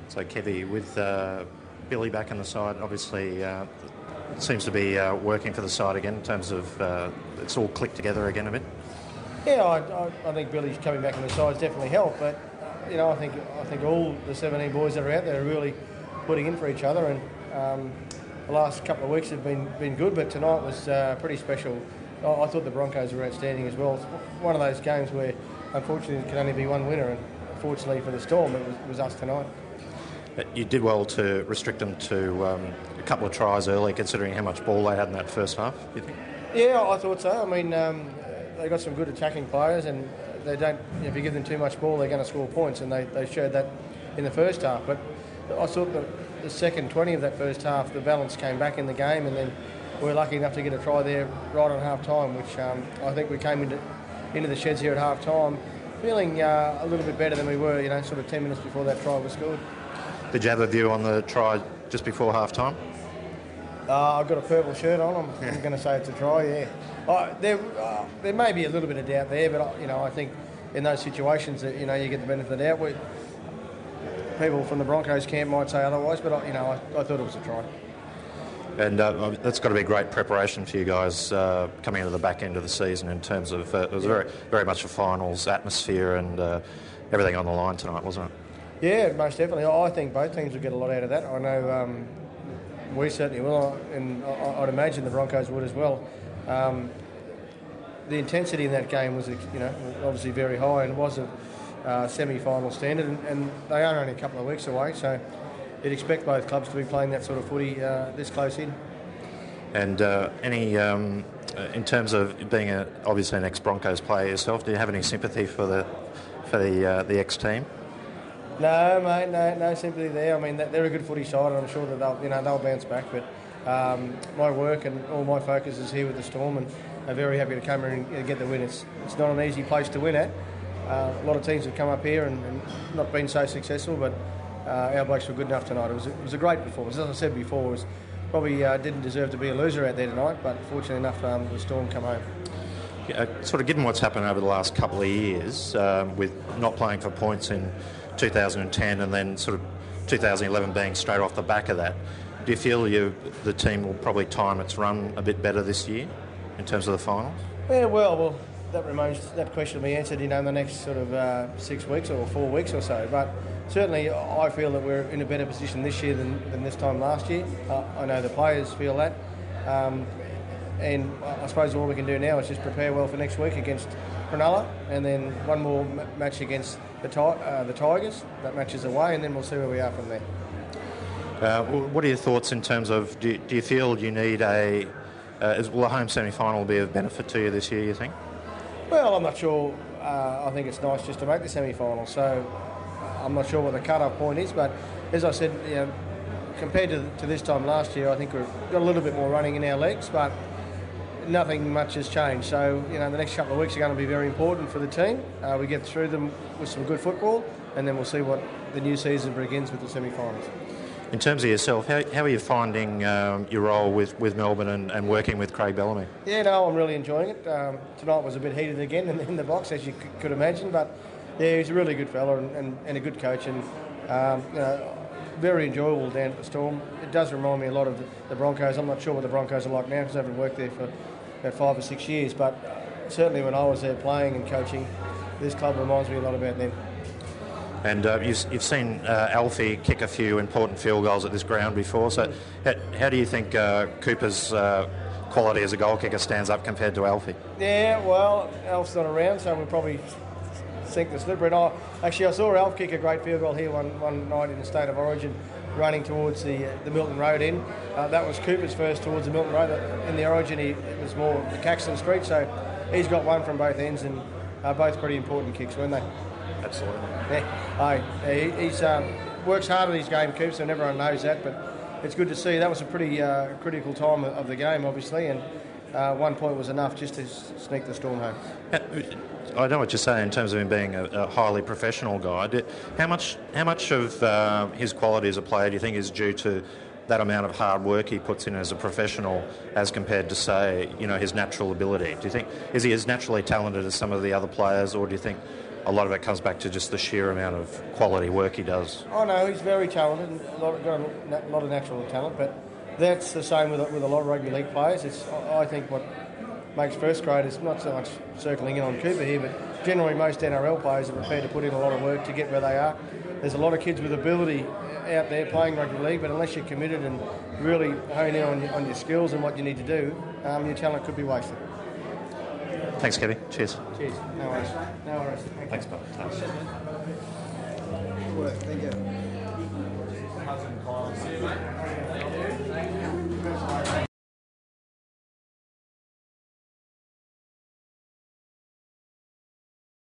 So Kevvie, with Billy back in the side, obviously it seems to be working for the side again in terms of it's all clicked together again a bit. Yeah, I think Billy's coming back in the side's definitely helped, but I think all the 17 boys that are out there are really putting in for each other, and the last couple of weeks have been good, but tonight was pretty special. I thought the Broncos were outstanding as well. It's one of those games where unfortunately there can only be one winner, and fortunately for the Storm it was us tonight. You did well to restrict them to a couple of tries early, considering how much ball they had in that first half, do you think? Yeah, I thought so. I mean, they've got some good attacking players, and they don't. If you give them too much ball, they're going to score points, and they showed that in the first half. But I thought that the second 20 of that first half, the balance came back in the game, and then we were lucky enough to get a try there right on half-time, which I think we came into the sheds here at half-time feeling a little bit better than we were, sort of 10 minutes before that try was scored. Did you have a view on the try just before half-time? I've got a purple shirt on. I'm going to say it's a try, yeah. There may be a little bit of doubt there, but I think in those situations that you get the benefit of the doubt. People from the Broncos camp might say otherwise, but I thought it was a try. And that's got to be great preparation for you guys coming into the back end of the season in terms of it was very, very much a finals atmosphere and everything on the line tonight, wasn't it? Yeah, most definitely. I think both teams will get a lot out of that. I know we certainly will, and I'd imagine the Broncos would as well. The intensity in that game was, obviously very high, and it was a semi-final standard, and they are only a couple of weeks away, so you'd expect both clubs to be playing that sort of footy this close in. And in terms of being obviously an ex-Broncos player yourself, do you have any sympathy for the ex-team? No, mate, no sympathy there. I mean, they're a good footy side, and I'm sure that they'll bounce back. But my work and all my focus is here with the Storm, and I'm very happy to come here and get the win. It's not an easy place to win at. A lot of teams have come up here and not been so successful, but our blokes were good enough tonight. It was a great performance. As I said before, it was probably didn't deserve to be a loser out there tonight, but fortunately enough, the Storm come home. Sort of given what's happened over the last couple of years, with not playing for points in 2010 and then sort of 2011 being straight off the back of that, do you feel the team will probably time its run a bit better this year in terms of the finals? Yeah, well, that question will be answered in the next sort of 6 weeks or 4 weeks or so. But certainly I feel that we're in a better position this year than this time last year. I know the players feel that. And I suppose all we can do now is just prepare well for next week against Cronulla, and then one more match against the Tigers. That match is away, and then we'll see where we are from there. What are your thoughts in terms of, do you feel you need will a home semi-final be of benefit to you this year, you think? Well, I'm not sure. I think it's nice just to make the semi-final, so I'm not sure what the cut-off point is, but as I said, compared to this time last year, I think we've got a little bit more running in our legs, but nothing much has changed. So, the next couple of weeks are going to be very important for the team. We get through them with some good football, and then we'll see what the new season begins with the semi-finals. In terms of yourself, how are you finding your role with Melbourne and working with Craig Bellamy? Yeah, no, I'm really enjoying it. Tonight was a bit heated again in the box, as you could imagine, but yeah, he's a really good fella and a good coach, and very enjoyable down at the Storm. It does remind me a lot of the Broncos. I'm not sure what the Broncos are like now because I haven't worked there for about 5 or 6 years, but certainly when I was there playing and coaching, this club reminds me a lot about them. And you've seen Alfie kick a few important field goals at this ground before, so how do you think Cooper's quality as a goal kicker stands up compared to Alfie? Yeah, well, Alf's not around, so we'll probably sink the slipper. And I saw Alf kick a great field goal here one night in the State of Origin, running towards the Milton Road end. That was Cooper's first towards the Milton Road. In the Origin, it was more the Caxton Street, so he's got one from both ends, and both pretty important kicks, weren't they? Absolutely. Yeah, he works hard at his game, Coops, and everyone knows that, but it's good to see. That was a pretty critical time of the game, obviously, and 1 point was enough just to sneak the Storm home. I know what you're saying in terms of him being a highly professional guy. How much of his quality as a player do you think is due to that amount of hard work he puts in as a professional as compared to, say, his natural ability? Do you think, is he as naturally talented as some of the other players, or do you think a lot of it comes back to just the sheer amount of quality work he does. Oh no, he's very talented and got a lot of natural talent, but that's the same with a lot of rugby league players. I think what makes first grade is not so much circling in on Cooper here, but generally most NRL players are prepared to put in a lot of work to get where they are. There's a lot of kids with ability out there playing rugby league, but unless you're committed and really hone in on your skills and what you need to do, your talent could be wasted. Thanks, Kevvie. Cheers. Cheers. No worries. No worries. Thanks, bud. Thanks. Good work. Thank you.